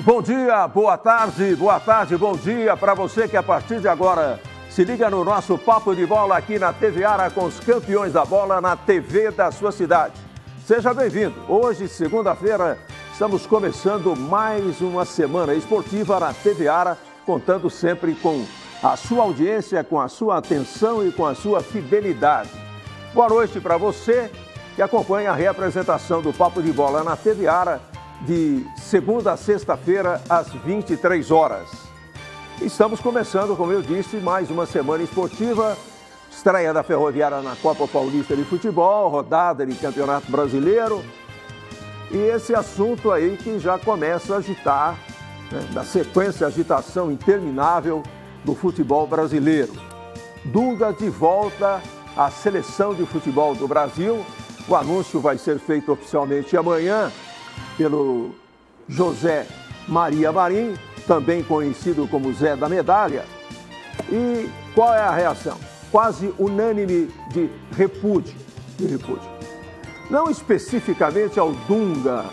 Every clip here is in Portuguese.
Bom dia, boa tarde, bom dia para você que a partir de agora se liga no nosso Papo de Bola aqui na TV Ara com os campeões da bola na TV da sua cidade. Seja bem-vindo. Hoje, segunda-feira, estamos começando mais uma semana esportiva na TV Ara, contando sempre com a sua audiência, com a sua atenção e com a sua fidelidade. Boa noite para você que acompanha a reapresentação do Papo de Bola na TV Ara de segunda a sexta-feira, às 23 horas. Estamos começando, como eu disse, mais uma semana esportiva, estreia da Ferroviária na Copa Paulista de Futebol, rodada de Campeonato Brasileiro. E esse assunto aí que já começa a agitar, da sequência, agitação interminável do futebol brasileiro. Dunga de volta à seleção de futebol do Brasil. O anúncio vai ser feito oficialmente amanhã pelo José Maria Marim, também conhecido como Zé da Medalha. E qual é a reação? Quase unânime de repúdio. Não especificamente ao Dunga,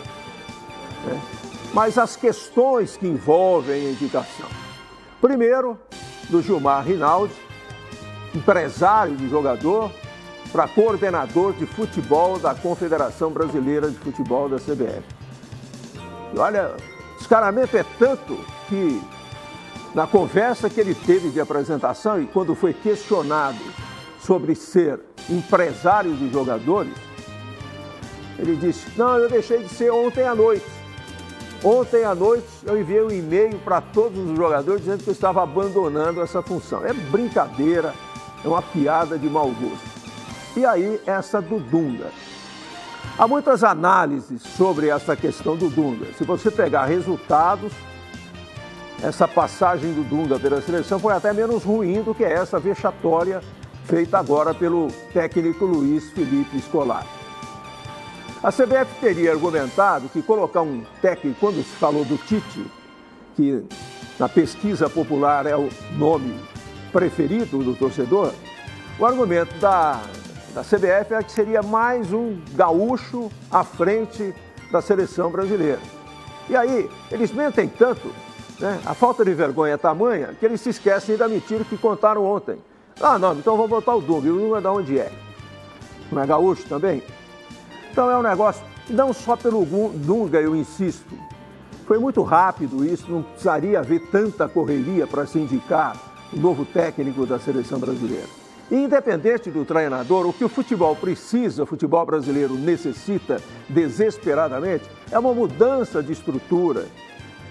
mas as questões que envolvem a indicação. Primeiro, do Gilmar Rinaldi, empresário de jogador, para coordenador de futebol da Confederação Brasileira de Futebol, da CBF. E olha, o descaramento é tanto que, na conversa que ele teve de apresentação e quando foi questionado sobre ser empresário de jogadores, ele disse: não, eu deixei de ser ontem à noite. Ontem à noite eu enviei um e-mail para todos os jogadores dizendo que eu estava abandonando essa função. É brincadeira, é uma piada de mau gosto. E aí, essa do Dunga. Há muitas análises sobre essa questão do Dunga. Se você pegar resultados, essa passagem do Dunga pela seleção foi até menos ruim do que essa vexatória feita agora pelo técnico Luiz Felipe Scolari. A CBF teria argumentado que colocar um técnico, quando se falou do Tite, que na pesquisa popular é o nome preferido do torcedor, o argumento da CBF é que seria mais um gaúcho à frente da seleção brasileira. E aí, eles mentem tanto, a falta de vergonha é tamanha, que eles se esquecem da mentira que contaram ontem. Ah, não, então vamos botar o Dunga. E o Dunga de onde é? Não é gaúcho também? Então é um negócio, não só pelo Dunga, eu insisto. Foi muito rápido isso, não precisaria haver tanta correria para se indicar o novo técnico da seleção brasileira. E independente do treinador, o que o futebol precisa, o futebol brasileiro necessita desesperadamente, é uma mudança de estrutura,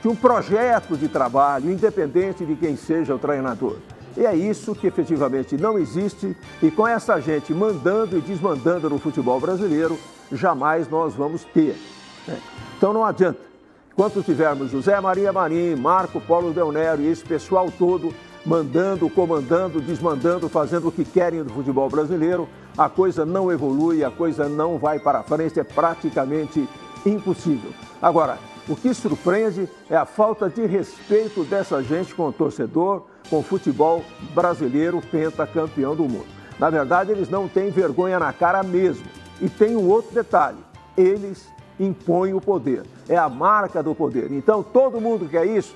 de um projeto de trabalho, independente de quem seja o treinador. E é isso que efetivamente não existe, e com essa gente mandando e desmandando no futebol brasileiro, jamais nós vamos ter. Então não adianta. Enquanto tivermos José Maria Marim, Marco Polo Del Nero e esse pessoal todo mandando, comandando, desmandando, fazendo o que querem do futebol brasileiro, a coisa não evolui, a coisa não vai para frente, é praticamente impossível. Agora, o que surpreende é a falta de respeito dessa gente com o torcedor, com o futebol brasileiro pentacampeão do mundo. Na verdade, eles não têm vergonha na cara mesmo. E tem um outro detalhe, eles impõem o poder, é a marca do poder. Então, todo mundo quer isso,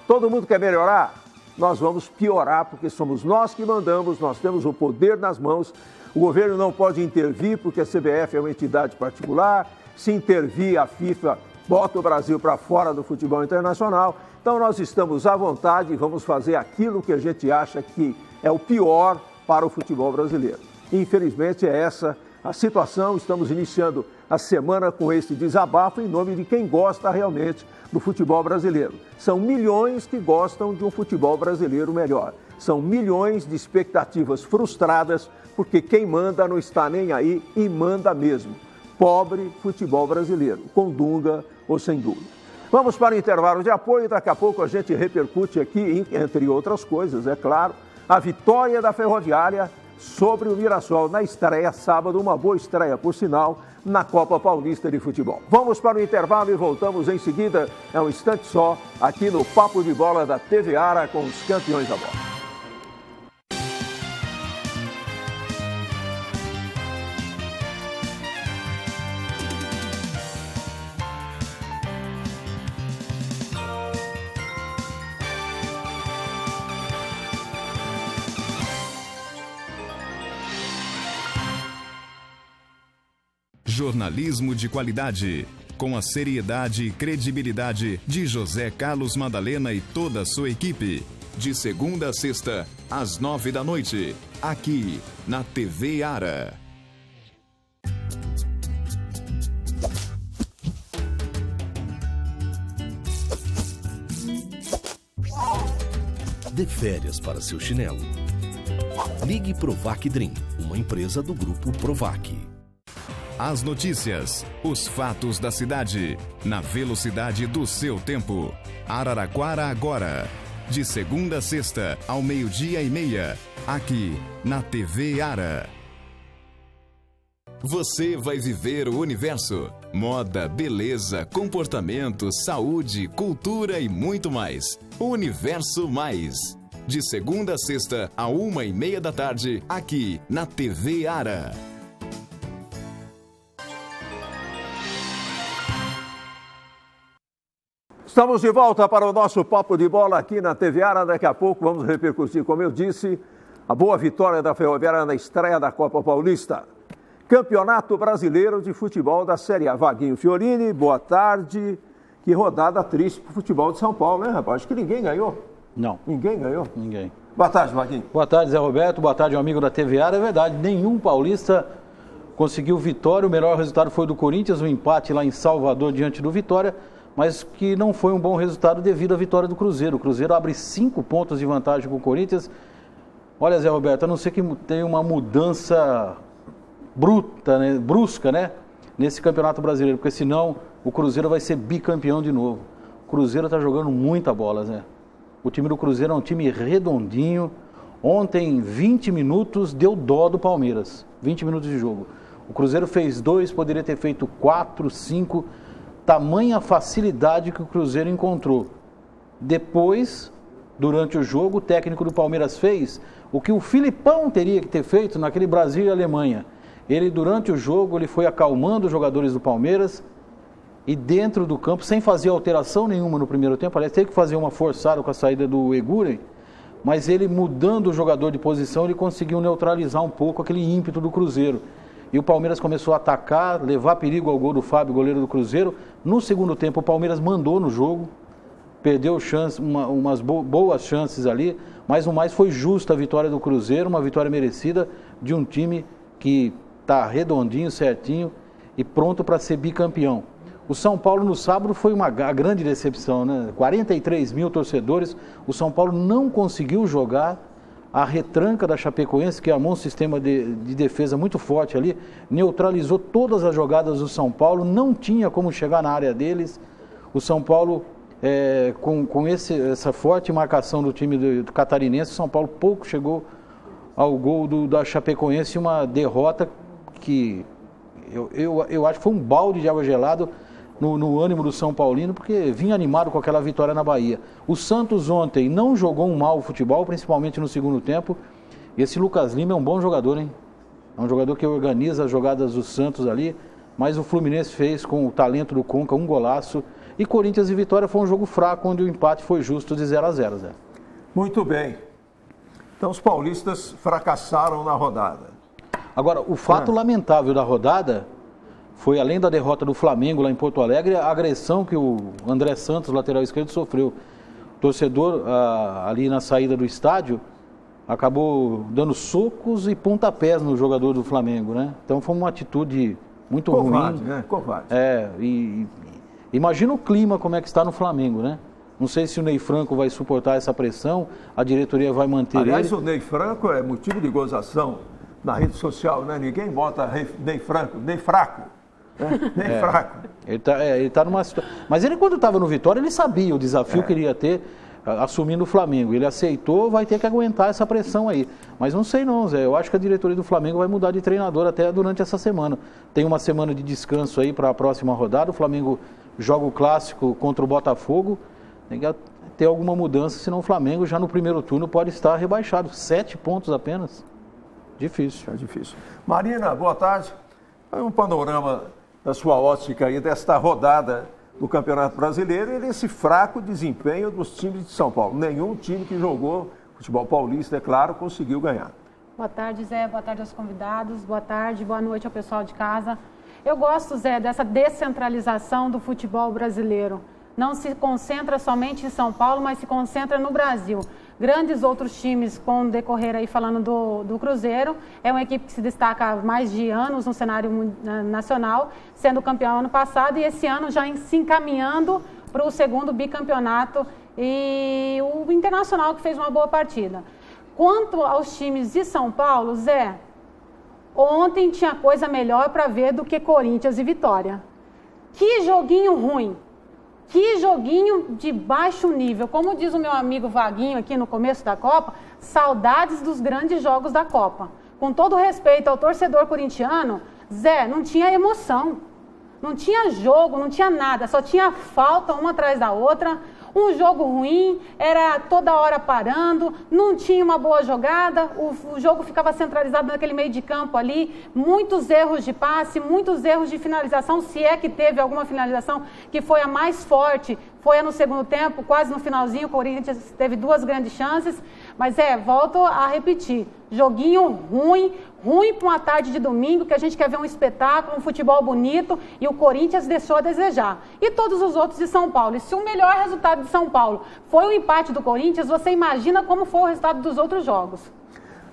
todo mundo quer melhorar, nós vamos piorar, porque somos nós que mandamos, nós temos o poder nas mãos, o governo não pode intervir, porque a CBF é uma entidade particular, se intervir a FIFA bota o Brasil para fora do futebol internacional, então nós estamos à vontade e vamos fazer aquilo que a gente acha que é o pior para o futebol brasileiro. Infelizmente é essa a situação, estamos iniciando a semana com esse desabafo em nome de quem gosta realmente do futebol brasileiro. São milhões que gostam de um futebol brasileiro melhor. São milhões de expectativas frustradas porque quem manda não está nem aí e manda mesmo. Pobre futebol brasileiro, com Dunga ou sem Dunga. Vamos para o intervalo de apoio e daqui a pouco a gente repercute aqui, entre outras coisas, é claro, a vitória da Ferroviária sobre o Mirassol na estreia sábado, uma boa estreia, por sinal, na Copa Paulista de Futebol. Vamos para o intervalo e voltamos em seguida, é um instante só, aqui no Papo de Bola da TV Ara com os campeões da bola. Jornalismo de qualidade, com a seriedade e credibilidade de José Carlos Madalena e toda a sua equipe. De segunda a sexta, às 9h, aqui na TV Ara. Dê férias para seu chinelo. Ligue Provac Dream, uma empresa do Grupo Provac. As notícias, os fatos da cidade, na velocidade do seu tempo. Araraquara agora. De segunda a sexta, ao 12h30, aqui na TV Ara. Você vai viver o universo. Moda, beleza, comportamento, saúde, cultura e muito mais. Universo Mais. De segunda a sexta, à 1h30, aqui na TV Ara. Estamos de volta para o nosso Papo de Bola aqui na TV Ara. Daqui a pouco vamos repercutir, como eu disse, a boa vitória da Ferroviária na estreia da Copa Paulista. Campeonato Brasileiro de Futebol da Série A. Vaguinho Fiorini, boa tarde. Que rodada triste para o futebol de São Paulo, né, rapaz? Acho que ninguém ganhou. Não. Ninguém ganhou? Ninguém. Boa tarde, Vaguinho. Boa tarde, Zé Roberto. Boa tarde, amigo da TV Ara. É verdade, nenhum paulista conseguiu vitória. O melhor resultado foi do Corinthians, um empate lá em Salvador diante do Vitória, mas que não foi um bom resultado devido à vitória do Cruzeiro. O Cruzeiro abre 5 pontos de vantagem com o Corinthians. Olha, Zé Roberto, a não ser que tenha uma mudança brusca, né, nesse Campeonato Brasileiro, porque senão o Cruzeiro vai ser bicampeão de novo. O Cruzeiro está jogando muita bola, Zé. O time do Cruzeiro é um time redondinho. Ontem, 20 minutos, deu dó do Palmeiras. 20 minutos de jogo. O Cruzeiro fez 2, poderia ter feito 4, 5. Tamanha facilidade que o Cruzeiro encontrou. Depois, durante o jogo, o técnico do Palmeiras fez o que o Filipão teria que ter feito naquele Brasil e Alemanha. Ele, durante o jogo, ele foi acalmando os jogadores do Palmeiras e dentro do campo, sem fazer alteração nenhuma no primeiro tempo. Aliás, teve que fazer uma forçada com a saída do Eguren, mas ele, mudando o jogador de posição, ele conseguiu neutralizar um pouco aquele ímpeto do Cruzeiro. E o Palmeiras começou a atacar, levar perigo ao gol do Fábio, goleiro do Cruzeiro. No segundo tempo, o Palmeiras mandou no jogo, perdeu chance, umas boas chances ali, mas o mais foi justa a vitória do Cruzeiro, uma vitória merecida de um time que está redondinho, certinho e pronto para ser bicampeão. O São Paulo no sábado foi a grande decepção, né? 43 mil torcedores, o São Paulo não conseguiu jogar. A retranca da Chapecoense, que armou um sistema de defesa muito forte ali, neutralizou todas as jogadas do São Paulo, não tinha como chegar na área deles. O São Paulo, com essa forte marcação do time do catarinense, o São Paulo pouco chegou ao gol da Chapecoense, uma derrota que eu acho que foi um balde de água gelada no ânimo do São Paulino, porque vinha animado com aquela vitória na Bahia. O Santos ontem não jogou um mau futebol, principalmente no segundo tempo. E esse Lucas Lima é um bom jogador, hein? É um jogador que organiza as jogadas do Santos ali, mas o Fluminense fez com o talento do Conca um golaço. E Corinthians e Vitória foi um jogo fraco, onde o empate foi justo de 0-0, Zé. Muito bem. Então os paulistas fracassaram na rodada. Agora, o fato lamentável da rodada foi, além da derrota do Flamengo lá em Porto Alegre, a agressão que o André Santos, lateral esquerdo, sofreu. O torcedor, ali na saída do estádio, acabou dando socos e pontapés no jogador do Flamengo, né? Então foi uma atitude muito covarde, ruim. Né? Covarde. Imagina o clima como é que está no Flamengo, né? Não sei se o Ney Franco vai suportar essa pressão, a diretoria vai manter ele. Aliás, o Ney Franco é motivo de gozação na rede social, né? Ninguém bota Ney Franco, Ney Fraco. Nem fraco. Ele tá numa situação. Mas ele, quando estava no Vitória, ele sabia o desafio que ele ia ter assumindo o Flamengo. Ele aceitou, vai ter que aguentar essa pressão aí. Mas não sei não, Zé. Eu acho que a diretoria do Flamengo vai mudar de treinador até durante essa semana. Tem uma semana de descanso aí para a próxima rodada. O Flamengo joga o clássico contra o Botafogo. Tem que ter alguma mudança, senão o Flamengo já no primeiro turno pode estar rebaixado. 7 pontos apenas. Difícil. É difícil. Marina, boa tarde. Um panorama da sua ótica aí desta rodada do Campeonato Brasileiro e desse fraco desempenho dos times de São Paulo. Nenhum time que jogou futebol paulista, é claro, conseguiu ganhar. Boa tarde, Zé. Boa tarde aos convidados. Boa tarde, boa noite ao pessoal de casa. Eu gosto, Zé, dessa descentralização do futebol brasileiro. Não se concentra somente em São Paulo, mas se concentra no Brasil. Grandes outros times, com o decorrer aí falando do Cruzeiro, é uma equipe que se destaca há mais de anos no cenário nacional, sendo campeão ano passado e esse ano já se encaminhando para o segundo bicampeonato, e o Internacional que fez uma boa partida. Quanto aos times de São Paulo, Zé, ontem tinha coisa melhor para ver do que Corinthians e Vitória. Que joguinho ruim! Que joguinho de baixo nível. Como diz o meu amigo Vaguinho aqui no começo da Copa, saudades dos grandes jogos da Copa. Com todo respeito ao torcedor corintiano, Zé, não tinha emoção. Não tinha jogo, não tinha nada. Só tinha falta uma atrás da outra. Um jogo ruim, era toda hora parando, não tinha uma boa jogada, o jogo ficava centralizado naquele meio de campo ali, muitos erros de passe, muitos erros de finalização, se é que teve alguma finalização que foi a mais forte, foi a no segundo tempo, quase no finalzinho, o Corinthians teve 2 grandes chances, mas volto a repetir, joguinho ruim para uma tarde de domingo, que a gente quer ver um espetáculo, um futebol bonito, e o Corinthians deixou a desejar. E todos os outros de São Paulo. E se o melhor resultado de São Paulo foi o empate do Corinthians, você imagina como foi o resultado dos outros jogos.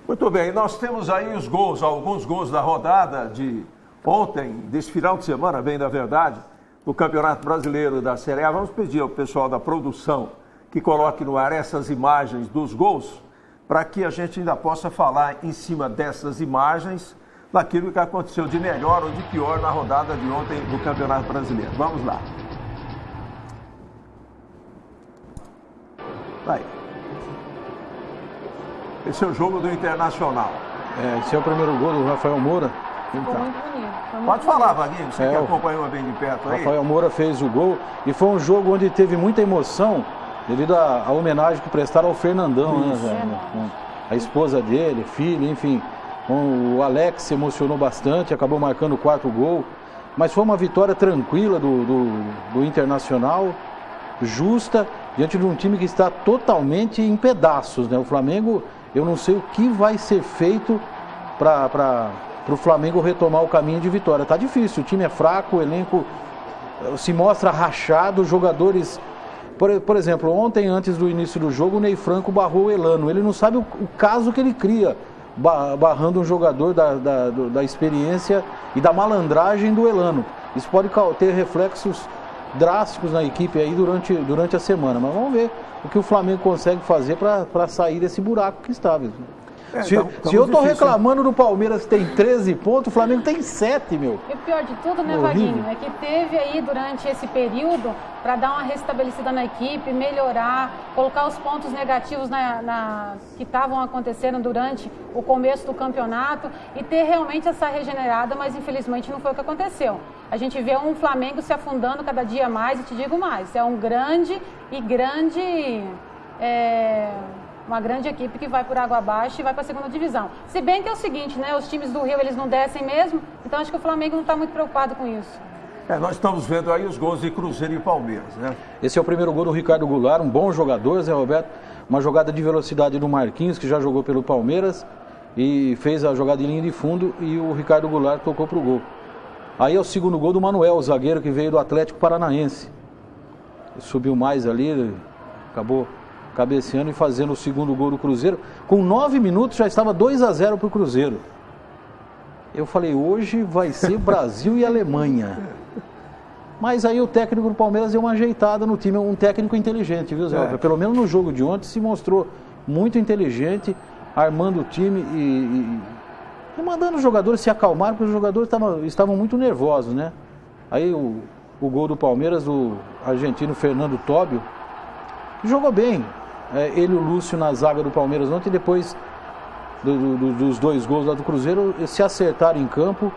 Muito bem, nós temos aí os gols, alguns gols da rodada de ontem, desse final de semana, bem da verdade, do Campeonato Brasileiro da Série A. Vamos pedir ao pessoal da produção que coloque no ar essas imagens dos gols, para que a gente ainda possa falar em cima dessas imagens daquilo que aconteceu de melhor ou de pior na rodada de ontem do Campeonato Brasileiro. Vamos lá. Vai. Esse é o jogo do Internacional. Esse é o primeiro gol do Rafael Moura. Ficou muito bonito. Pode falar, Vaguinho, você que acompanhou bem de perto aí. Rafael Moura fez o gol e foi um jogo onde teve muita emoção, devido à homenagem que prestaram ao Fernandão, né, a esposa dele, filho, enfim. O Alex se emocionou bastante, acabou marcando o 4º gol. Mas foi uma vitória tranquila do Internacional, justa, diante de um time que está totalmente em pedaços, né? O Flamengo, eu não sei o que vai ser feito para o Flamengo retomar o caminho de vitória. Tá difícil, o time é fraco, o elenco se mostra rachado, os jogadores... Por exemplo, ontem, antes do início do jogo, o Ney Franco barrou o Elano. Ele não sabe o caso que ele cria, barrando um jogador da experiência e da malandragem do Elano. Isso pode ter reflexos drásticos na equipe aí durante a semana. Mas vamos ver o que o Flamengo consegue fazer para sair desse buraco que está. Se eu estou reclamando do Palmeiras que tem 13 pontos, o Flamengo tem 7, meu. E o pior de tudo, né, Vaguinho, é que teve aí durante esse período para dar uma restabelecida na equipe, melhorar, colocar os pontos negativos que estavam acontecendo durante o começo do campeonato e ter realmente essa regenerada, mas infelizmente não foi o que aconteceu. A gente vê um Flamengo se afundando cada dia mais, e te digo mais, é uma grande equipe que vai por água abaixo e vai para a segunda divisão. Se bem que é o seguinte, né? Os times do Rio, eles não descem mesmo, então acho que o Flamengo não está muito preocupado com isso. Nós estamos vendo aí os gols de Cruzeiro e Palmeiras, né? Esse é o primeiro gol do Ricardo Goulart, um bom jogador, Zé Roberto. Uma jogada de velocidade do Marquinhos, que já jogou pelo Palmeiras, e fez a jogada em linha de fundo, e o Ricardo Goulart tocou para o gol. Aí é o segundo gol do Manuel, o zagueiro que veio do Atlético Paranaense. Ele subiu mais ali, acabou cabeceando e fazendo o segundo gol do Cruzeiro. Com 9 minutos já estava 2-0 para o Cruzeiro. Eu falei, hoje vai ser Brasil e Alemanha. Mas aí o técnico do Palmeiras deu uma ajeitada no time, um técnico inteligente, viu, Zé? Pelo menos no jogo de ontem se mostrou muito inteligente, armando o time e mandando os jogadores se acalmarem, porque os jogadores estavam muito nervosos, né? Aí o gol do Palmeiras, do argentino Fernando Tóbio, jogou bem. Ele e o Lúcio na zaga do Palmeiras ontem, depois dos 2 gols lá do Cruzeiro, se acertaram em campo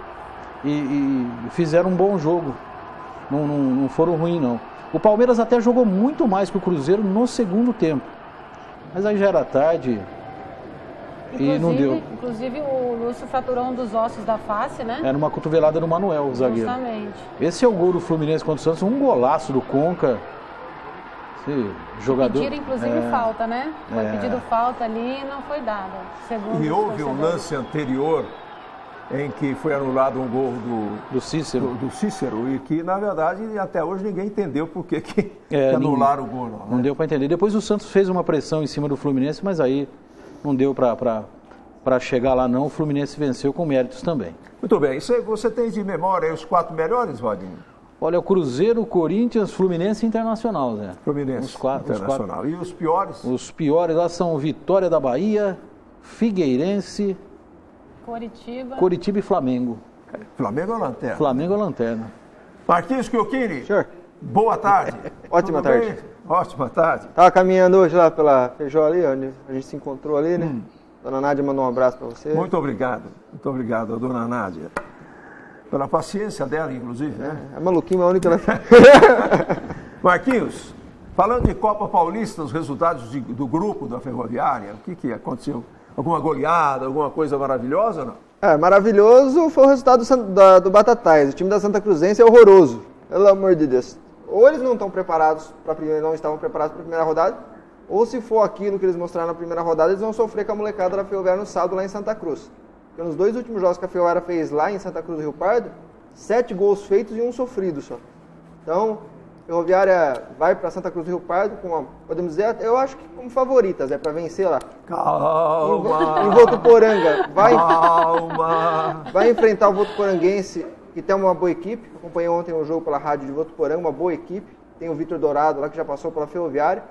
e fizeram um bom jogo. Não foram ruins, não. O Palmeiras até jogou muito mais que o Cruzeiro no segundo tempo. Mas aí já era tarde e não deu. Inclusive o Lúcio fraturou um dos ossos da face, né? Era uma cotovelada do Manuel, o zagueiro. Justamente. Esse é o gol do Fluminense contra o Santos, um golaço do Conca. Jogador... Pediram, inclusive, falta, né? Foi pedido falta ali e não foi dada. E houve um lance anterior em que foi anulado um gol do Cícero e que, na verdade, até hoje ninguém entendeu por que anularam o gol. Não deu para entender. Depois o Santos fez uma pressão em cima do Fluminense, mas aí não deu para chegar lá não. O Fluminense venceu com méritos também. Muito bem. Isso aí, você tem de memória os 4 melhores, Vadinho? Olha, o Cruzeiro, Corinthians, Fluminense e Internacional, Zé. Fluminense, Internacional. E os piores? Os piores lá são Vitória da Bahia, Figueirense, Coritiba e Flamengo. Flamengo é lanterna. Flamengo é lanterna. Marquinhos Chiocchini. Senhor. Boa tarde. Ótima tarde. Bem? Ótima tarde. Tava caminhando hoje lá pela Feijó ali, onde a gente se encontrou ali, né? Dona Nádia mandou um abraço para você. Muito obrigado, dona Nádia. Pela paciência dela, inclusive, né? É maluquinho, mas a única... Marquinhos, falando de Copa Paulista, os resultados do grupo da Ferroviária, o que aconteceu? Alguma goleada, alguma coisa maravilhosa ou não? Maravilhoso foi o resultado do Batatais. O time da Santa Cruzense é horroroso, pelo amor de Deus. Ou eles não estão preparados não estavam preparados para a primeira rodada, ou se for aquilo que eles mostraram na primeira rodada, eles vão sofrer com a molecada da Ferroviária no sábado lá em Santa Cruz. Porque nos 2 últimos jogos que a Ferroviária fez lá em Santa Cruz do Rio Pardo, 7 gols feitos e 1 sofrido só. Então, a Ferroviária vai para Santa Cruz do Rio Pardo podemos dizer, eu acho que como favoritas, para vencer lá. Calma! Em Votuporanga. Calma! Vai enfrentar o Votuporanguense, que tem uma boa equipe. Acompanhei ontem o jogo pela rádio de Votuporanga, uma boa equipe. Tem o Vitor Dourado lá, que já passou pela Ferroviária.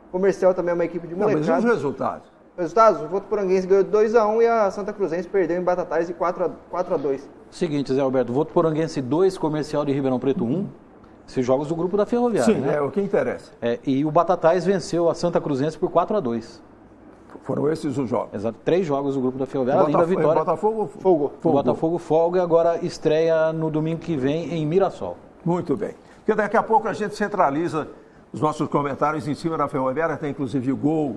O Comercial também é uma equipe de molecada. Mas e os resultados? Resultados? O Votuporanguense ganhou 2-1 e a Santa Cruzense perdeu em Batatais de 4-2. Seguinte, Zé Alberto, Votuporanguense 2, Comercial de Ribeirão Preto 1. Esses jogos do grupo da Ferroviária. Sim, né? É o que interessa. E o Batatais venceu a Santa Cruzense por 4-2. Foram esses os jogos. Exato, 3 jogos do grupo da Ferroviária, além da vitória. Botafogo folgou. O Botafogo folga e agora estreia no domingo que vem em Mirassol. Muito bem. Porque daqui a pouco a gente centraliza os nossos comentários em cima da Ferroviária. Tem inclusive o gol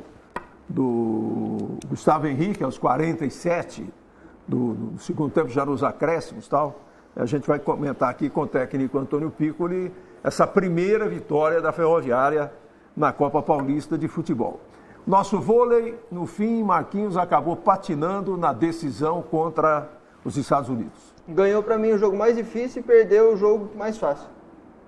do Gustavo Henrique aos 47 do segundo tempo, já nos acréscimos e tal. A gente vai comentar aqui com o técnico Antônio Piccoli essa primeira vitória da Ferroviária na Copa Paulista de Futebol. Nosso vôlei, no fim, Marquinhos acabou patinando na decisão contra os Estados Unidos. Ganhou para mim o jogo mais difícil e perdeu o jogo mais fácil.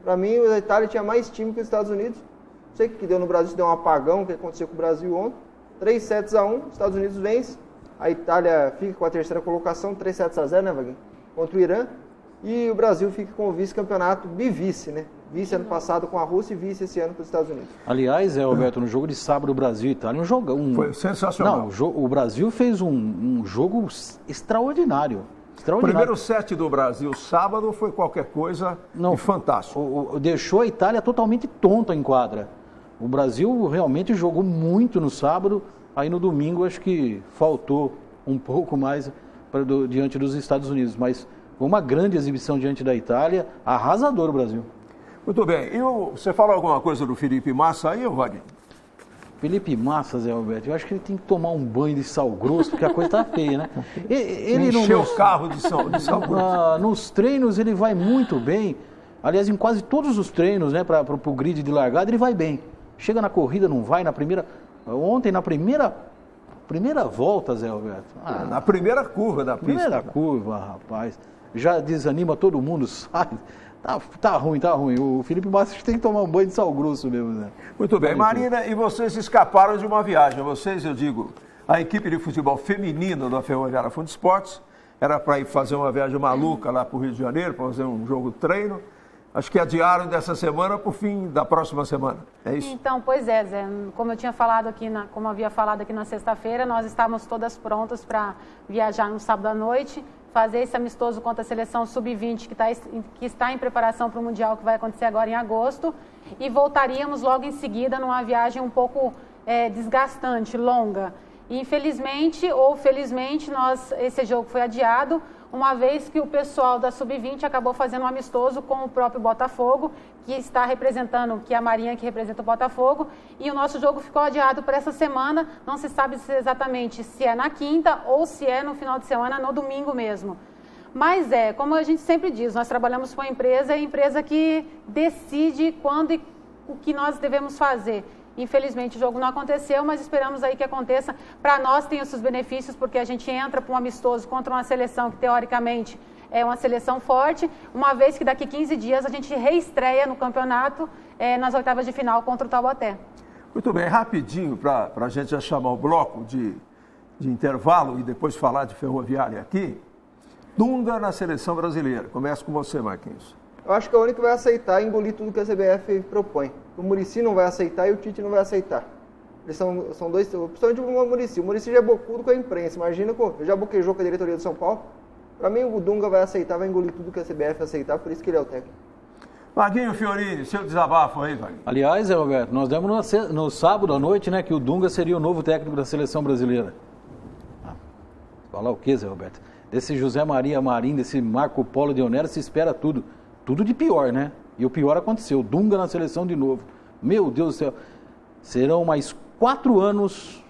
Para mim, a Itália tinha mais time que os Estados Unidos. Não sei o que deu no Brasil, se deu um apagão, o que aconteceu com o Brasil ontem. 3-1, os Estados Unidos vence. A Itália fica com a 3ª colocação, 3-0, né, Vaguinho? Contra o Irã. E o Brasil fica com o vice-campeonato bivice, né? Vice ano passado com a Rússia e vice esse ano com os Estados Unidos. Aliás, Roberto, no jogo de sábado, Brasil e Itália, um jogão. Foi sensacional. Não, o Brasil fez um jogo extraordinário. O primeiro set do Brasil sábado foi qualquer coisa de fantástico. Deixou a Itália totalmente tonta em quadra. O Brasil realmente jogou muito no sábado, aí no domingo acho que faltou um pouco mais diante dos Estados Unidos, mas foi uma grande exibição diante da Itália, arrasador o Brasil. Muito bem. E você fala alguma coisa do Felipe Massa aí, Wagner? Felipe Massa, Zé Alberto, eu acho que ele tem que tomar um banho de sal grosso, porque a coisa tá feia, né? Ele encheu o carro de sal grosso. Nos treinos ele vai muito bem. Aliás, em quase todos os treinos, né, para o grid de largada, ele vai bem. Chega na corrida, não vai. Ontem, na primeira volta, Zé Alberto. Na primeira curva da pista. Primeira curva, rapaz. Já desanima todo mundo, sabe? Tá ruim. O Felipe Massa tem que tomar um banho de sal grosso mesmo, né? Muito bem. Marina, e vocês escaparam de uma viagem. Vocês, eu digo, a equipe de futebol feminino da Ferroviária Fundo Esportes era para ir fazer uma viagem maluca lá para o Rio de Janeiro, para fazer um jogo treino. Acho que adiaram dessa semana para o fim da próxima semana. É isso? Então, pois é, Zé. Como eu tinha falado aqui, como havia falado aqui na sexta-feira, nós estávamos todas prontas para viajar no sábado à noite, fazer esse amistoso contra a seleção sub-20 que está em preparação para o Mundial que vai acontecer agora em agosto, e voltaríamos logo em seguida numa viagem um pouco desgastante, longa. E infelizmente ou felizmente esse jogo foi adiado, uma vez que o pessoal da Sub-20 acabou fazendo um amistoso com o próprio Botafogo, que está representando, que é a Marinha que representa o Botafogo, e o nosso jogo ficou adiado para essa semana, não se sabe exatamente se é na quinta ou se é no final de semana, no domingo mesmo. Mas como a gente sempre diz, nós trabalhamos com a empresa que decide quando o que nós devemos fazer. Infelizmente o jogo não aconteceu, mas esperamos aí que aconteça. Para nós tem os seus benefícios, porque a gente entra para um amistoso contra uma seleção que teoricamente é uma seleção forte, uma vez que daqui 15 dias a gente reestreia no campeonato nas oitavas de final contra o Taubaté. Muito bem, rapidinho para a gente já chamar o bloco de intervalo e depois falar de Ferroviária aqui. Dunga na seleção brasileira. Começa com você, Marquinhos. Eu acho que é o único que vai aceitar e engolir tudo que a CBF propõe. O Muricy não vai aceitar e o Tite não vai aceitar. Eles são dois, principalmente o Muricy. O Muricy já é bocudo com a imprensa. Imagina, já boquejou com a diretoria do São Paulo. Para mim, o Dunga vai aceitar, vai engolir tudo que a CBF aceitar, por isso que ele é o técnico. Vaguinho Fiorini, seu desabafo aí, Vaguinho. Aliás, Roberto, nós demos no sábado à noite, né, que o Dunga seria o novo técnico da seleção brasileira. Falar o quê, Zé Roberto? Desse José Maria Marim, desse Marco Polo de Onera, se espera tudo. Tudo de pior, né? E o pior aconteceu. Dunga na seleção de novo. Meu Deus do céu. Serão mais 4 anos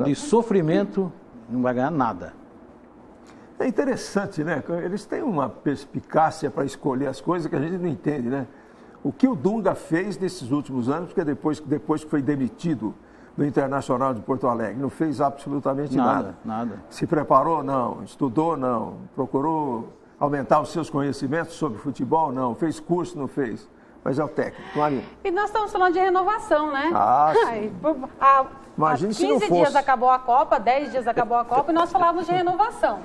de sofrimento. Não vai ganhar nada. É interessante, né? Eles têm uma perspicácia para escolher as coisas que a gente não entende, né? O que o Dunga fez nesses últimos anos, porque depois que foi demitido do Internacional de Porto Alegre, não fez absolutamente nada. Nada. Se preparou? Não. Estudou? Não. Procurou aumentar os seus conhecimentos sobre futebol? Não. Fez curso? Não fez. Mas é o técnico, Marina. E nós estamos falando de renovação, né? Ah, sim. Imagine se não fosse. 15 dias acabou a Copa, 10 dias acabou a Copa e nós falávamos de renovação.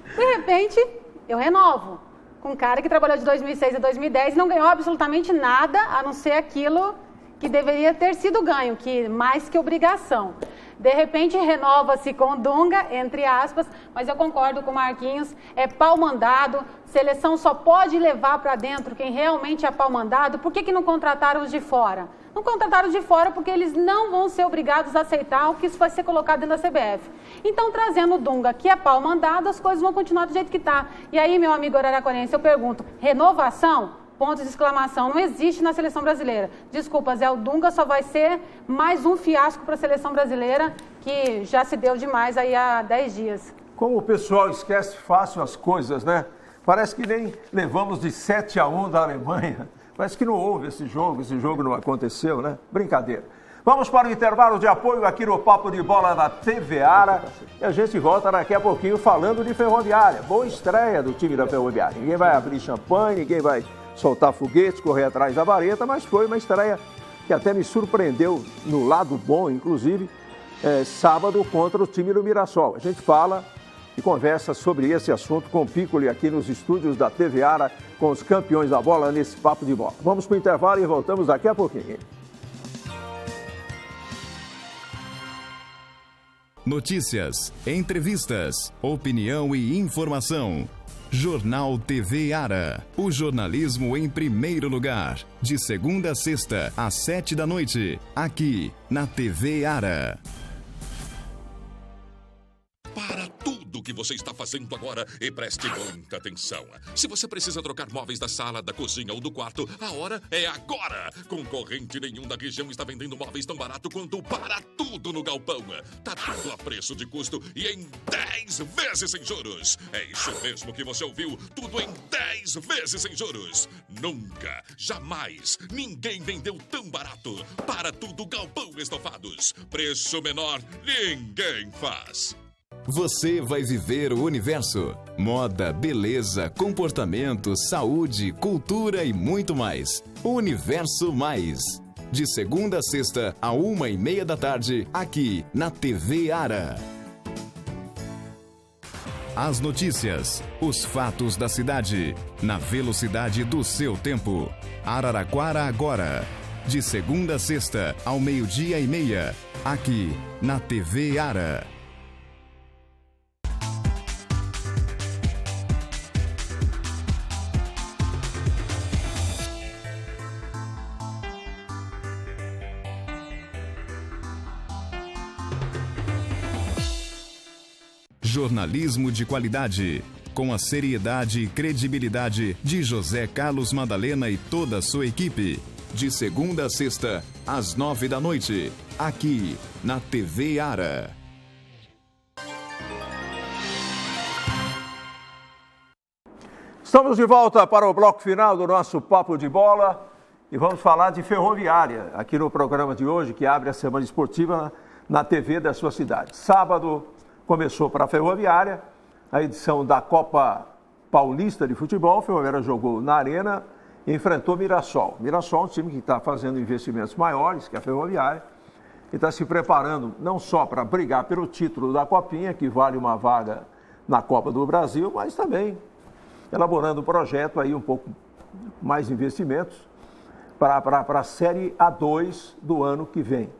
De repente, eu renovo. Com um cara que trabalhou de 2006 a 2010 e não ganhou absolutamente nada, a não ser aquilo que deveria ter sido ganho, que mais que obrigação. De repente, renova-se com o Dunga, entre aspas, mas eu concordo com o Marquinhos, é pau mandado, seleção só pode levar para dentro quem realmente é pau mandado. Por que não contrataram os de fora? Não contrataram de fora porque eles não vão ser obrigados a aceitar o que isso vai ser colocado dentro da CBF. Então, trazendo o Dunga, que é pau mandado, as coisas vão continuar do jeito que está. E aí, meu amigo araraquarense, eu pergunto, renovação? Pontos de exclamação, não existe na seleção brasileira. Desculpa, Zé, o Dunga só vai ser mais um fiasco para a seleção brasileira, que já se deu demais aí há 10 dias. Como o pessoal esquece fácil as coisas, né? Parece que nem levamos de 7-1 da Alemanha. Parece que não houve esse jogo não aconteceu, né? Brincadeira. Vamos para o intervalo de apoio aqui no Papo de Bola da TV Ara. E a gente volta daqui a pouquinho falando de Ferroviária. Boa estreia do time da Ferroviária. Ninguém vai abrir champanhe, ninguém vai soltar foguetes, correr atrás da vareta, mas foi uma estreia que até me surpreendeu no lado bom, inclusive, sábado contra o time do Mirassol. A gente fala e conversa sobre esse assunto com o Piccoli aqui nos estúdios da TV Ara, com os campeões da bola nesse Papo de Bola. Vamos para o intervalo e voltamos daqui a pouquinho. Notícias, entrevistas, opinião e informação. Jornal TV Ara. O jornalismo em primeiro lugar. De segunda a sexta, às 7 da noite. Aqui, na TV Ara. Para tudo que você está fazendo agora e preste muita atenção. Se você precisa trocar móveis da sala, da cozinha ou do quarto, a hora é agora. Concorrente nenhum da região está vendendo móveis tão barato quanto Para Tudo no Galpão. Tá tudo a preço de custo e em 10 vezes sem juros. É isso mesmo que você ouviu, tudo em 10 vezes sem juros. Nunca, jamais, ninguém vendeu tão barato. Para Tudo Galpão Estofados. Preço menor, ninguém faz. Você vai viver o universo. Moda, beleza, comportamento, saúde, cultura e muito mais. Universo Mais. De segunda a sexta, à 1h30 da tarde, aqui na TV Ara. As notícias, os fatos da cidade, na velocidade do seu tempo. Araraquara agora. De segunda a sexta, ao 12h30, aqui na TV Ara. Jornalismo de qualidade, com a seriedade e credibilidade de José Carlos Madalena e toda a sua equipe. De segunda a sexta, às 9 da noite, aqui na TV Ara. Estamos de volta para o bloco final do nosso Papo de Bola. E vamos falar de Ferroviária, aqui no programa de hoje, que abre a semana esportiva na TV da sua cidade. Sábado começou para a Ferroviária a edição da Copa Paulista de Futebol. A Ferroviária jogou na Arena e enfrentou Mirassol. Mirassol é um time que está fazendo investimentos maiores que a Ferroviária e está se preparando não só para brigar pelo título da Copinha, que vale uma vaga na Copa do Brasil, mas também elaborando um projeto aí um pouco mais de investimentos para a Série A2 do ano que vem.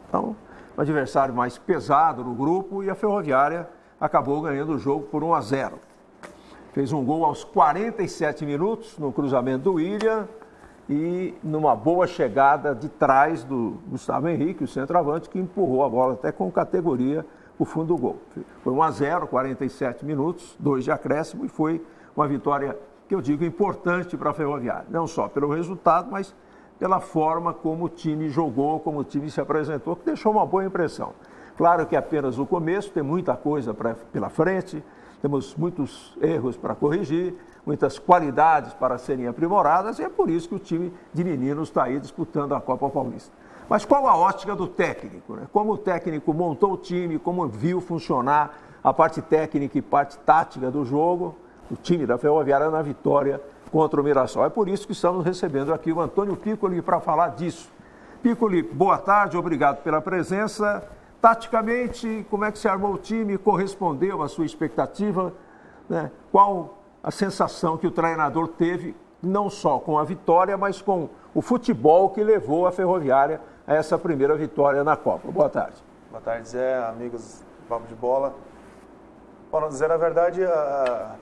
Então, um adversário mais pesado no grupo e a Ferroviária acabou ganhando o jogo por 1-0. Fez um gol aos 47 minutos no cruzamento do William e numa boa chegada de trás do Gustavo Henrique, o centroavante, que empurrou a bola até com categoria para o fundo do gol. Foi 1-0, 47 minutos, 2 de acréscimo, e foi uma vitória que eu digo importante para a Ferroviária. Não só pelo resultado, mas pela forma como o time jogou, como o time se apresentou, que deixou uma boa impressão. Claro que é apenas o começo, tem muita coisa pela frente, temos muitos erros para corrigir, muitas qualidades para serem aprimoradas, e é por isso que o time de meninos está aí disputando a Copa Paulista. Mas qual a ótica do técnico, né? Como o técnico montou o time, como viu funcionar a parte técnica e parte tática do jogo, o time da Ferroviária na vitória contra o Mirassol. É por isso que estamos recebendo aqui o Antônio Piccoli para falar disso. Piccoli, boa tarde, obrigado pela presença. Taticamente, como é que se armou o time? Correspondeu à sua expectativa? Né? Qual a sensação que o treinador teve, não só com a vitória, mas com o futebol que levou a Ferroviária a essa primeira vitória na Copa? Boa tarde. Boa tarde, Zé, amigos do Papo de Bola. Bom, dizer a verdade, a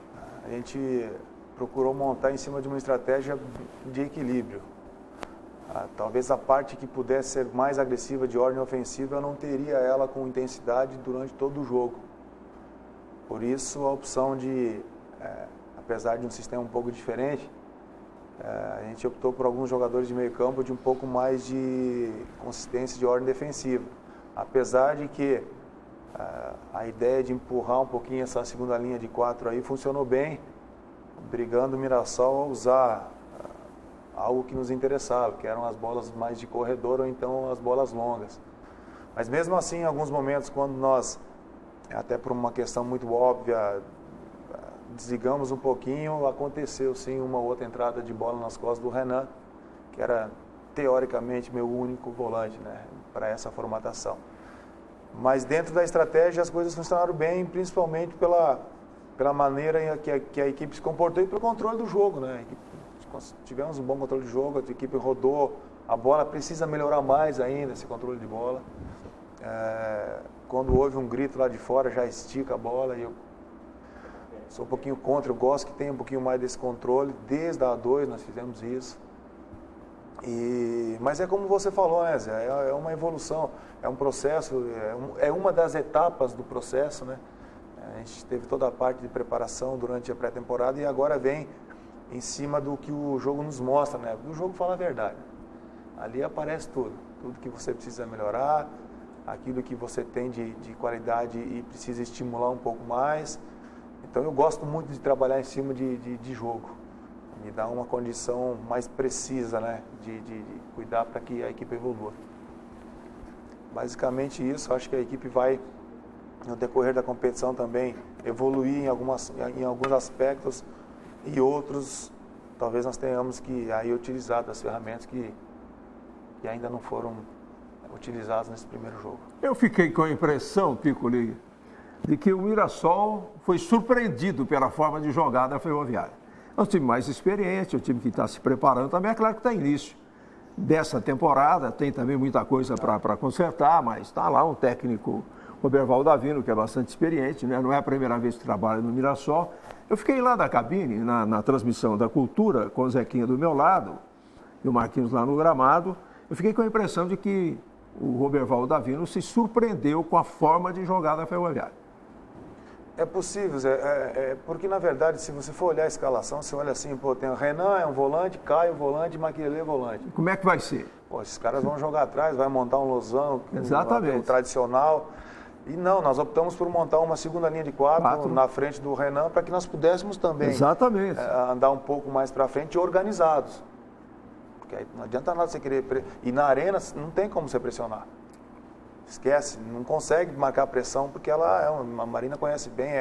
gente procurou montar em cima de uma estratégia de equilíbrio. Talvez a parte que pudesse ser mais agressiva de ordem ofensiva, eu não teria ela com intensidade durante todo o jogo. Por isso a opção de, apesar de um sistema um pouco diferente, a gente optou por alguns jogadores de meio campo de um pouco mais de consistência de ordem defensiva. Apesar de que a ideia de empurrar um pouquinho essa segunda linha de 4 aí funcionou bem, brigando o Mirassol a usar algo que nos interessava, que eram as bolas mais de corredor ou então as bolas longas. Mas mesmo assim, em alguns momentos, quando nós, até por uma questão muito óbvia, desligamos um pouquinho, aconteceu sim uma outra entrada de bola nas costas do Renan, que era teoricamente meu único volante, né, para essa formatação. Mas dentro da estratégia as coisas funcionaram bem, principalmente pela maneira que a equipe se comportou e pelo controle do jogo, né? Tivemos um bom controle de jogo, a equipe rodou, a bola precisa melhorar mais ainda, esse controle de bola. Quando houve um grito lá de fora, já estica a bola, e eu sou um pouquinho contra, eu gosto que tenha um pouquinho mais desse controle. Desde a A2 nós fizemos isso. Mas é como você falou, né, Zé? É uma evolução, é um processo, é uma das etapas do processo, né? A gente teve toda a parte de preparação durante a pré-temporada e agora vem em cima do que o jogo nos mostra, né? O jogo fala a verdade. Ali aparece tudo que você precisa melhorar, aquilo que você tem de qualidade e precisa estimular um pouco mais. Então eu gosto muito de trabalhar em cima de jogo, me dá uma condição mais precisa, né? De cuidar para que a equipe evolua. Basicamente isso, acho que a equipe vai, no decorrer da competição também, evoluir em alguns aspectos e outros, talvez nós tenhamos que aí utilizar das ferramentas que ainda não foram utilizadas nesse primeiro jogo. Eu fiquei com a impressão, Piccoli, de que o Mirassol foi surpreendido pela forma de jogar da Ferroviária. É um time mais experiente, é um time que está se preparando também, é claro que está início dessa temporada, tem também muita coisa para consertar, mas está lá um técnico, Roberval Davino, que é bastante experiente, né? Não é a primeira vez que trabalha no Mirassol. Eu fiquei lá na cabine, na transmissão da Cultura, com o Zequinha do meu lado e o Marquinhos lá no gramado. Eu fiquei com a impressão de que o Roberval Davino se surpreendeu com a forma de jogar da Ferroviária. É possível, Zé, porque na verdade, se você for olhar a escalação, você olha assim, pô, tem o Renan, é um volante, Caio, volante, Maquilele, volante. Como é que vai ser? Pô, esses caras vão jogar atrás, vai montar um losão, exatamente, um tradicional. E não, nós optamos por montar uma segunda linha de quatro na frente do Renan, para que nós pudéssemos também exatamente andar um pouco mais para frente e organizados. porque aí não adianta nada você querer... E na arena não tem como você pressionar. Esquece, não consegue marcar pressão, porque a Marina conhece bem,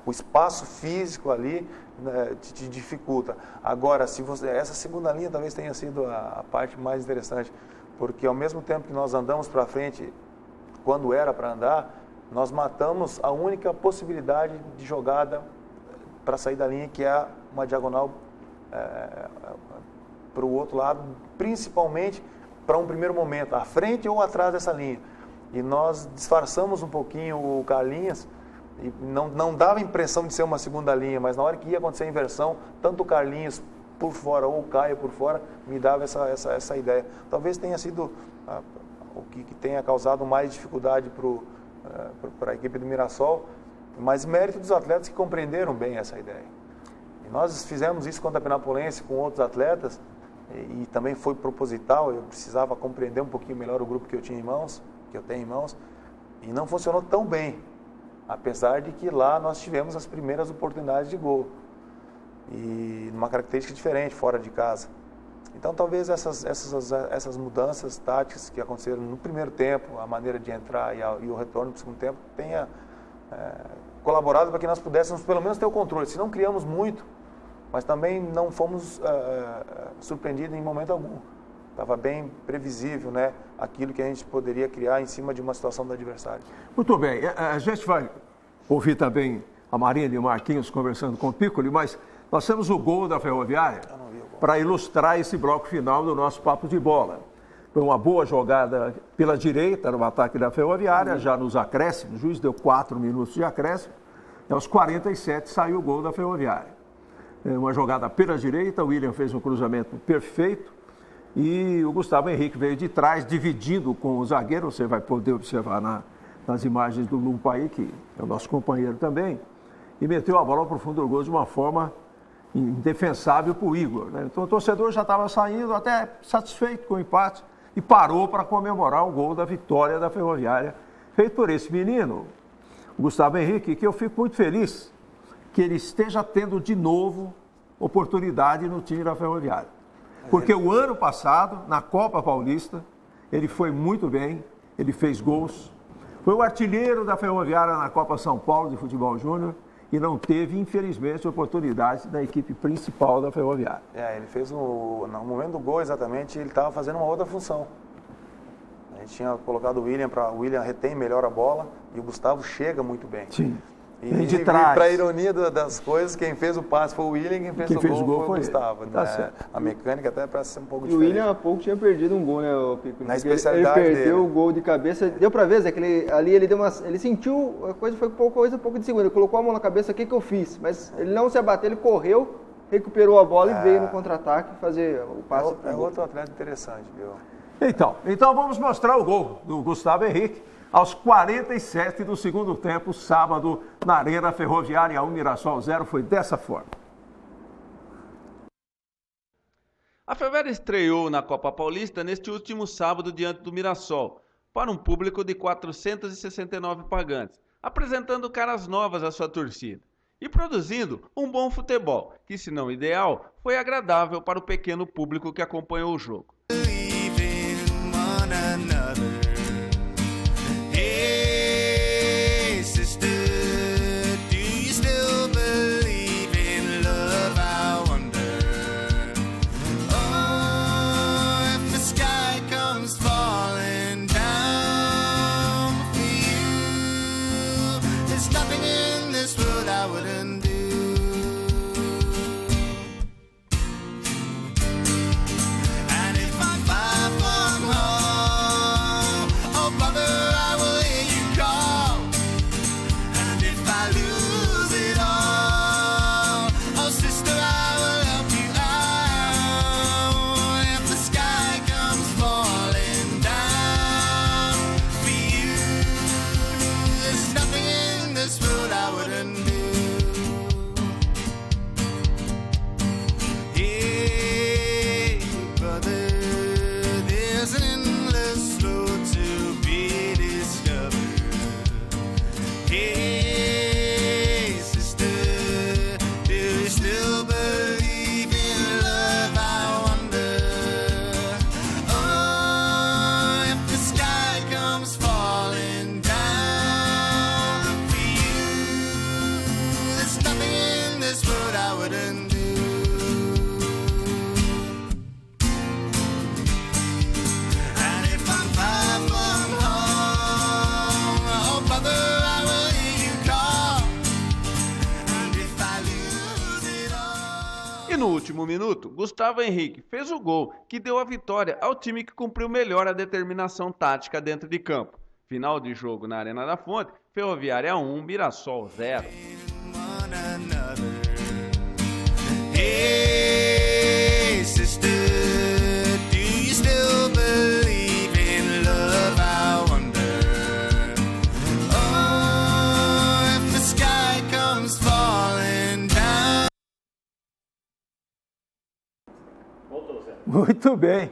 o espaço físico ali, né, te dificulta. Agora, essa segunda linha talvez tenha sido a parte mais interessante, porque ao mesmo tempo que nós andamos para frente, quando era para andar, nós matamos a única possibilidade de jogada para sair da linha, que é uma diagonal para o outro lado, principalmente para um primeiro momento, à frente ou atrás dessa linha. E nós disfarçamos um pouquinho o Carlinhos, e não dava a impressão de ser uma segunda linha, mas na hora que ia acontecer a inversão, tanto o Carlinhos por fora ou o Caio por fora, me dava essa ideia. Talvez tenha sido o que tenha causado mais dificuldade para a equipe do Mirassol, mas mérito dos atletas que compreenderam bem essa ideia. E nós fizemos isso contra a Penapolense com outros atletas, e também foi proposital, eu precisava compreender um pouquinho melhor o grupo que eu tenho em mãos, e não funcionou tão bem, apesar de que lá nós tivemos as primeiras oportunidades de gol, e numa característica diferente, fora de casa. Então talvez essas mudanças táticas que aconteceram no primeiro tempo, a maneira de entrar e o retorno para o segundo tempo, tenha colaborado para que nós pudéssemos pelo menos ter o controle. Se não criamos muito, mas também não fomos surpreendidos em momento algum. Estava bem previsível, né, aquilo que a gente poderia criar em cima de uma situação do adversário. Muito bem, a gente vai ouvir também a Marina e o Marquinhos conversando com o Piccoli, mas nós temos o gol da Ferroviária para ilustrar esse bloco final do nosso Papo de Bola. Foi uma boa jogada pela direita no ataque da Ferroviária, já nos acréscimos, o juiz deu 4 minutos de acréscimo, e aos 47 saiu o gol da Ferroviária. Uma jogada pela direita, o William fez um cruzamento perfeito, e o Gustavo Henrique veio de trás, dividindo com o zagueiro, você vai poder observar nas imagens do Lumpa aí, que é o nosso companheiro também, e meteu a bola para o fundo do gol de uma forma indefensável para o Igor, né? Então o torcedor já estava saindo até satisfeito com o empate e parou para comemorar o gol da vitória da Ferroviária, feito por esse menino, o Gustavo Henrique, que eu fico muito feliz que ele esteja tendo de novo oportunidade no time da Ferroviária. Porque o ano passado, na Copa Paulista, ele foi muito bem, ele fez gols, foi o artilheiro da Ferroviária na Copa São Paulo de Futebol Júnior e não teve, infelizmente, oportunidade da equipe principal da Ferroviária. Ele fez no momento do gol, exatamente, ele estava fazendo uma outra função. A gente tinha colocado o William para o William retém melhor a bola e o Gustavo chega muito bem. Sim. E para a ironia das coisas, quem fez o passe foi o William, quem fez o gol foi o Gustavo. Tá certo. A mecânica até parece ser um pouco diferente. E o William há pouco tinha perdido um gol, né, Pico? Na especialidade ele perdeu dele. O gol de cabeça, deu para ver, Zé, que ele sentiu, a coisa foi um pouco de segundo, ele colocou a mão na cabeça, o que eu fiz? Mas ele não se abateu, ele correu, recuperou a bola e veio no contra-ataque fazer o passe. É outro atleta interessante, viu? Então vamos mostrar o gol do Gustavo Henrique. Aos 47 do segundo tempo, sábado, na Arena Ferroviária, 1 Mirassol 0, foi dessa forma. A Ferroviária estreou na Copa Paulista neste último sábado diante do Mirassol, para um público de 469 pagantes, apresentando caras novas à sua torcida e produzindo um bom futebol, que, se não ideal, foi agradável para o pequeno público que acompanhou o jogo. último minuto, Gustavo Henrique fez o gol que deu a vitória ao time que cumpriu melhor a determinação tática dentro de campo. Final de jogo na Arena da Fonte, Ferroviária 1, Mirassol 0. Hey, sister, do you still believe in love? I wonder. Oh, if the sky comes falling down. Muito bem.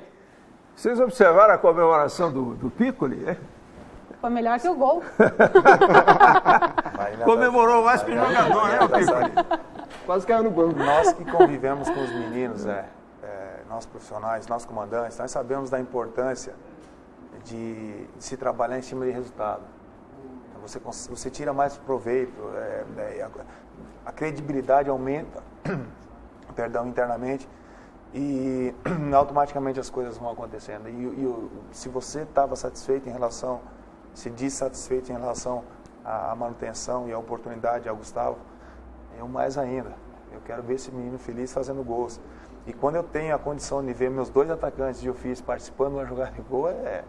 Vocês observaram a comemoração do Piccoli, né? Foi melhor que o gol. Comemorou mais que o jogador, né, Piccoli? Quase caiu no banco. Nós que convivemos com os meninos, nós profissionais, nós comandantes, nós sabemos da importância de se trabalhar em cima de resultado. Você tira mais proveito, a credibilidade aumenta, internamente, e automaticamente as coisas vão acontecendo. Se você estava satisfeito em relação, se diz satisfeito em relação à manutenção e à oportunidade ao Gustavo, eu mais ainda. Eu quero ver esse menino feliz fazendo gols. E quando eu tenho a condição de ver meus 2 atacantes de ofício participando de uma jogada de gol, é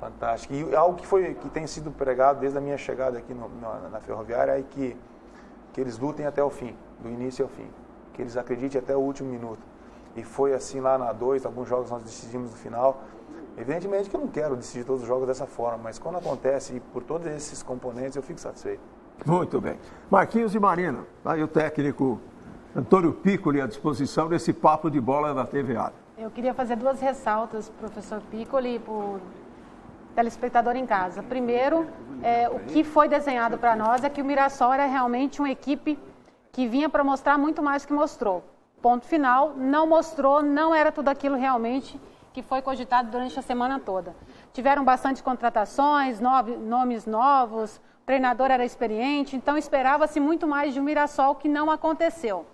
fantástico. E algo que tem sido pregado desde a minha chegada aqui na Ferroviária é que eles lutem até o fim, do início ao fim. Que eles acreditem até o último minuto. E foi assim lá na 2, alguns jogos nós decidimos no final. Evidentemente que eu não quero decidir todos os jogos dessa forma, mas quando acontece, e por todos esses componentes, eu fico satisfeito. Muito bem. Marquinhos e Marina, aí o técnico Antônio Piccoli à disposição desse papo de bola da TVA. Eu queria fazer 2 ressaltas, professor Piccoli, para o telespectador em casa. Primeiro, o que foi desenhado para nós é que o Mirassol era realmente uma equipe que vinha para mostrar muito mais do que mostrou. Ponto final, não mostrou, não era tudo aquilo realmente que foi cogitado durante a semana toda. Tiveram bastante contratações, nomes novos, o treinador era experiente, então esperava-se muito mais de um Mirassol, que não aconteceu.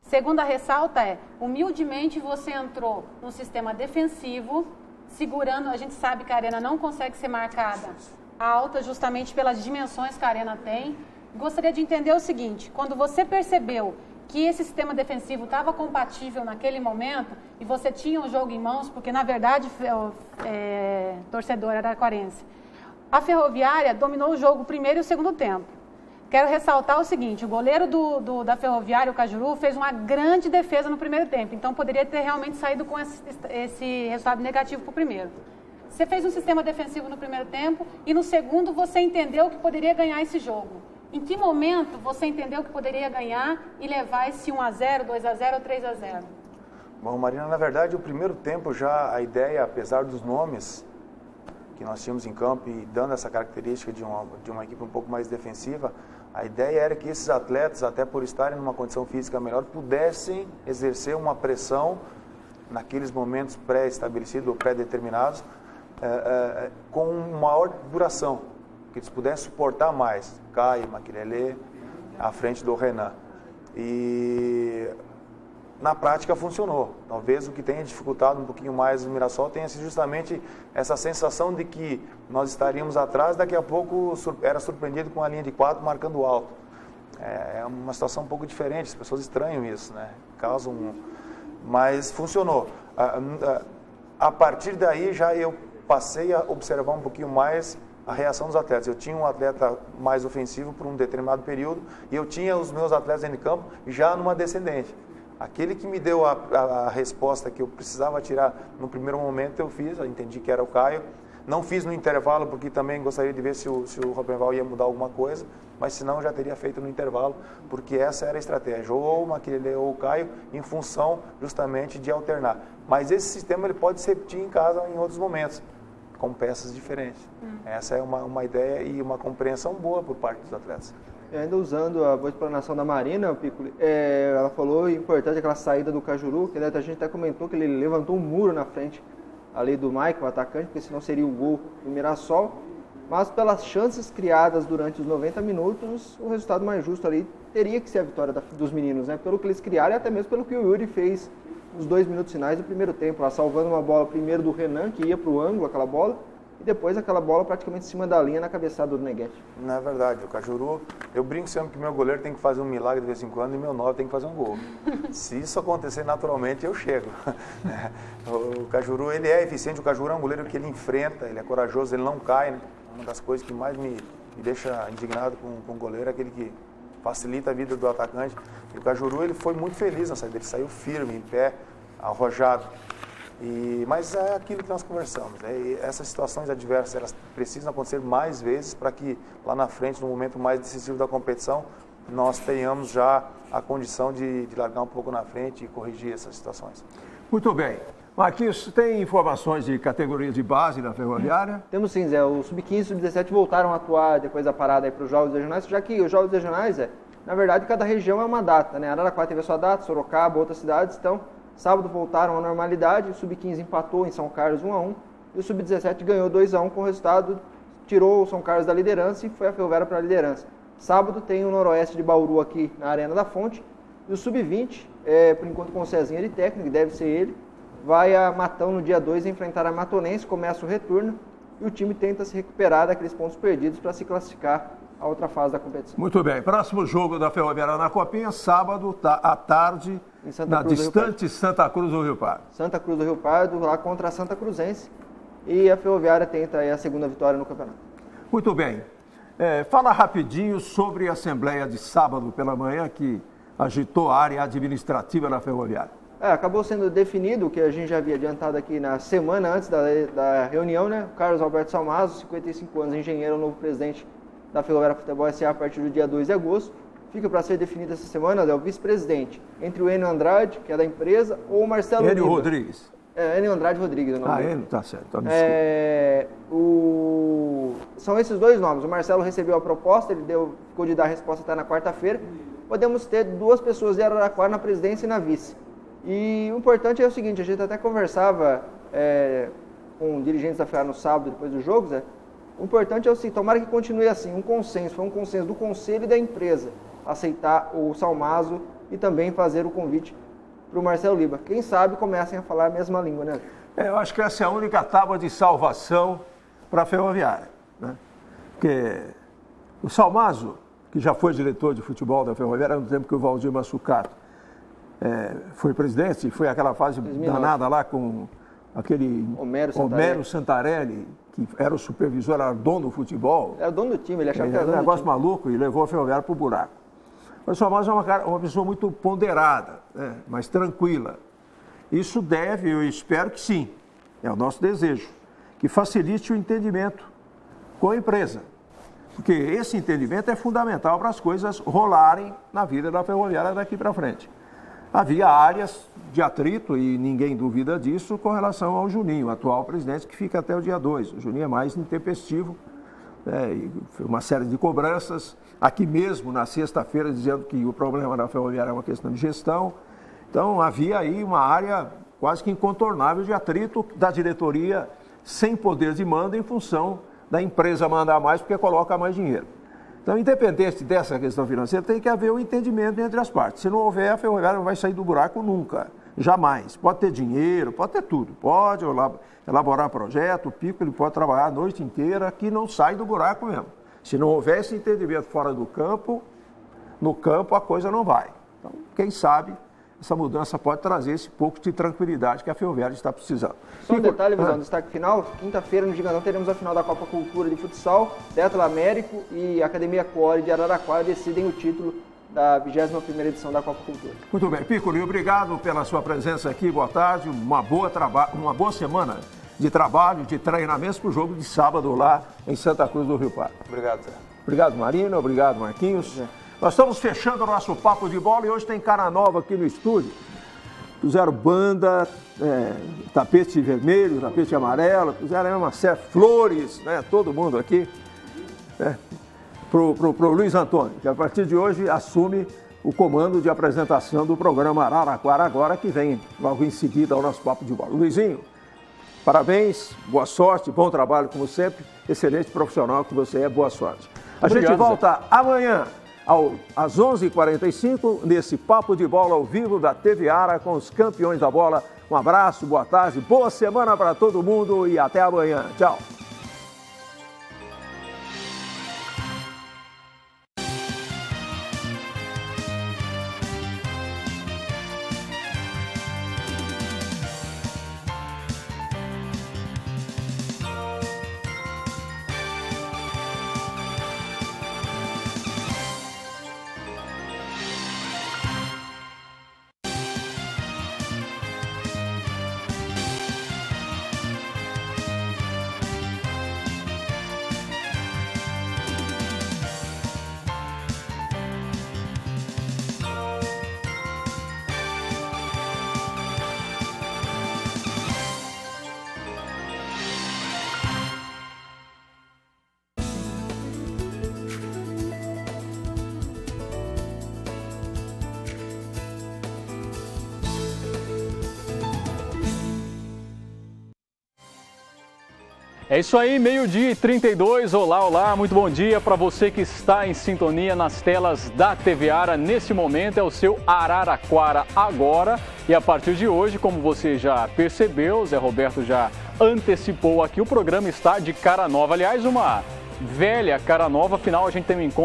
Segunda ressalta humildemente você entrou no sistema defensivo, segurando, a gente sabe que a Arena não consegue ser marcada alta, justamente pelas dimensões que a Arena tem. Gostaria de entender o seguinte, quando você percebeu que esse sistema defensivo estava compatível naquele momento e você tinha o jogo em mãos, porque na verdade, torcedor araquarense, a Ferroviária dominou o jogo o primeiro e o segundo tempo. Quero ressaltar o seguinte, o goleiro da Ferroviária, o Cajuru, fez uma grande defesa no primeiro tempo, então poderia ter realmente saído com esse resultado negativo para o primeiro. Você fez um sistema defensivo no primeiro tempo e no segundo você entendeu que poderia ganhar esse jogo. Em que momento você entendeu que poderia ganhar e levar esse 1-0, 2-0 ou 3-0? Bom, Marina, na verdade, o primeiro tempo já a ideia, apesar dos nomes que nós tínhamos em campo e dando essa característica de uma equipe um pouco mais defensiva, a ideia era que esses atletas, até por estarem numa condição física melhor, pudessem exercer uma pressão naqueles momentos pré-estabelecidos ou pré-determinados com maior duração, que eles pudessem suportar mais. Caio, Maquilele, à frente do Renan. E na prática funcionou. Talvez o que tenha dificultado um pouquinho mais o Mirassol tenha sido justamente essa sensação de que nós estaríamos atrás, daqui a pouco era surpreendido com a linha de 4 marcando alto. É uma situação um pouco diferente, as pessoas estranham isso, né? Mas funcionou. A partir daí já eu passei a observar um pouquinho mais a reação dos atletas. Eu tinha um atleta mais ofensivo por um determinado período e eu tinha os meus atletas dentro de campo já numa descendente. Aquele que me deu a resposta que eu precisava tirar no primeiro momento eu fiz, eu entendi que era o Caio. Não fiz no intervalo porque também gostaria de ver se o Roberval ia mudar alguma coisa, mas senão eu já teria feito no intervalo, porque essa era a estratégia, ou o Maquilele ou o Caio, em função justamente de alternar. Mas esse sistema ele pode ser repetido em casa em outros momentos, com peças diferentes. Essa é uma ideia e uma compreensão boa por parte dos atletas. E ainda usando a boa explanação da Marina, Piccoli, ela falou importante aquela saída do Cajuru, que a gente até comentou que ele levantou um muro na frente ali do Mike, o atacante, porque senão seria o gol do Mirassol. Mas pelas chances criadas durante os 90 minutos, o resultado mais justo ali teria que ser a vitória dos meninos, né? Pelo que eles criaram e até mesmo pelo que o Yuri fez nos 2 minutos finais do primeiro tempo, lá salvando uma bola primeiro do Renan, que ia para o ângulo, aquela bola, e depois aquela bola praticamente em cima da linha na cabeçada do Neguete. Não é verdade, o Cajuru, eu brinco sempre que meu goleiro tem que fazer um milagre de vez em quando e meu 9 tem que fazer um gol. Se isso acontecer naturalmente, eu chego. O Cajuru, ele é eficiente, o Cajuru é um goleiro que ele enfrenta, ele é corajoso, ele não cai, né? Uma das coisas que mais me deixa indignado com o goleiro é aquele que facilita a vida do atacante. E o Cajuru, ele foi muito feliz na saída, ele saiu firme, em pé, arrojado. Mas é aquilo que nós conversamos, né? Essas situações adversas, elas precisam acontecer mais vezes para que lá na frente, no momento mais decisivo da competição, nós tenhamos já a condição de largar um pouco na frente e corrigir essas situações. Muito bem. Marquinhos, tem informações de categorias de base da Ferroviária? Temos sim, Zé. O Sub-15 e o Sub-17 voltaram a atuar depois da parada para os Jogos Regionais, já que os Jogos Regionais, na verdade, cada região é uma data, né? Araraquara teve a sua data, Sorocaba, outras cidades, então... Sábado voltaram à normalidade, o Sub-15 empatou em São Carlos 1-1 e o Sub-17 ganhou 2-1 com o resultado, tirou o São Carlos da liderança e foi a Ferroviária para a liderança. Sábado tem o Noroeste de Bauru aqui na Arena da Fonte e o Sub-20, por enquanto com o Cezinha de técnico, deve ser ele, vai a Matão no dia 2 enfrentar a Matonense, começa o retorno e o time tenta se recuperar daqueles pontos perdidos para se classificar a outra fase da competição. Muito bem. Próximo jogo da Ferroviária na Copinha, sábado à tarde, na distante Santa Cruz do Rio Pardo. Santa Cruz do Rio Pardo, lá contra a Santa Cruzense. E a Ferroviária tenta aí a segunda vitória no campeonato. Muito bem. Fala rapidinho sobre a assembleia de sábado pela manhã que agitou a área administrativa da Ferroviária. Acabou sendo definido o que a gente já havia adiantado aqui na semana antes da reunião, né? O Carlos Alberto Salmazo, 55 anos, engenheiro, novo presidente da Ferroviária Futebol S.A. a partir do dia 2 de agosto. Fica para ser definido essa semana, é o vice-presidente, entre o Enio Andrade, que é da empresa, ou o Marcelo Enio Rodrigues. Enio Andrade Rodrigues. Enio, tá certo. Tá, São esses dois nomes. O Marcelo recebeu a proposta, ele ficou de dar a resposta até na quarta-feira. Podemos ter duas pessoas de Araraquara na presidência e na vice. E o importante é o seguinte, a gente até conversava com dirigentes da Ferroviária no sábado, depois dos jogos, o importante é o seguinte, tomara que continue assim, um consenso, foi um consenso do conselho e da empresa, aceitar o Salmazo e também fazer o convite para o Marcelo Liba. Quem sabe comecem a falar a mesma língua, né? Eu acho que essa é a única tábua de salvação para a Ferroviária, né? Porque o Salmazo, que já foi diretor de futebol da Ferroviária no tempo que o Valdir Massucato foi presidente, foi aquela fase 2009. Danada lá com aquele Homero Santarelli, que era o supervisor, era dono do futebol. Era dono do time, ele achava que era dono do time. Um negócio maluco e levou a Ferroviária para o buraco. Mas o Salmazo é uma pessoa muito ponderada, né? Mas tranquila. Isso deve, eu espero que sim, é o nosso desejo, que facilite o entendimento com a empresa. Porque esse entendimento é fundamental para as coisas rolarem na vida da Ferroviária daqui para frente. Havia áreas de atrito, e ninguém duvida disso, com relação ao Juninho, atual presidente, que fica até o dia 2. O Juninho é mais intempestivo, e foi uma série de cobranças, aqui mesmo na sexta-feira, dizendo que o problema da Ferroviária é uma questão de gestão. Então, havia aí uma área quase que incontornável de atrito da diretoria sem poder de mando em função da empresa mandar mais porque coloca mais dinheiro. Então, independente dessa questão financeira, tem que haver um entendimento entre as partes. Se não houver, a Ferroviária não vai sair do buraco nunca, jamais. Pode ter dinheiro, pode ter tudo, pode elaborar projeto, o Pico ele pode trabalhar a noite inteira, que não sai do buraco mesmo. Se não houver esse entendimento fora do campo, no campo a coisa não vai. Então, quem sabe, essa mudança pode trazer esse pouco de tranquilidade que a Ferroviária está precisando. Só um detalhe, Visão, destaque final, quinta-feira no Gigantão teremos a final da Copa Cultura de Futsal, Teatro Américo e Academia Core de Araraquara decidem o título da 21ª edição da Copa Cultura. Muito bem, Piccoli, obrigado pela sua presença aqui, boa tarde, uma boa semana de trabalho, de treinamentos para o jogo de sábado lá em Santa Cruz do Rio Pardo. Obrigado, Zé. Obrigado, Marina, obrigado, Marquinhos. Nós estamos fechando o nosso papo de bola e hoje tem cara nova aqui no estúdio. Puseram banda, tapete vermelho, tapete amarelo, puseram uma série, flores, né? Todo mundo aqui. Pro Luiz Antônio, que a partir de hoje assume o comando de apresentação do programa Araraquara Agora, que vem logo em seguida ao nosso papo de bola. Luizinho, parabéns, boa sorte, bom trabalho como sempre, excelente profissional que você é, boa sorte. Obrigado, gente volta amanhã às 11h45, nesse Papo de Bola ao vivo da TV Ara com os campeões da bola. Um abraço, boa tarde, boa semana para todo mundo e até amanhã. Tchau. É isso aí, 12h32. Olá, olá, muito bom dia para você que está em sintonia nas telas da TV Ara. Nesse momento é o seu Araraquara Agora. E a partir de hoje, como você já percebeu, Zé Roberto já antecipou aqui, o programa está de cara nova. Aliás, uma velha cara nova, afinal a gente tem um encontro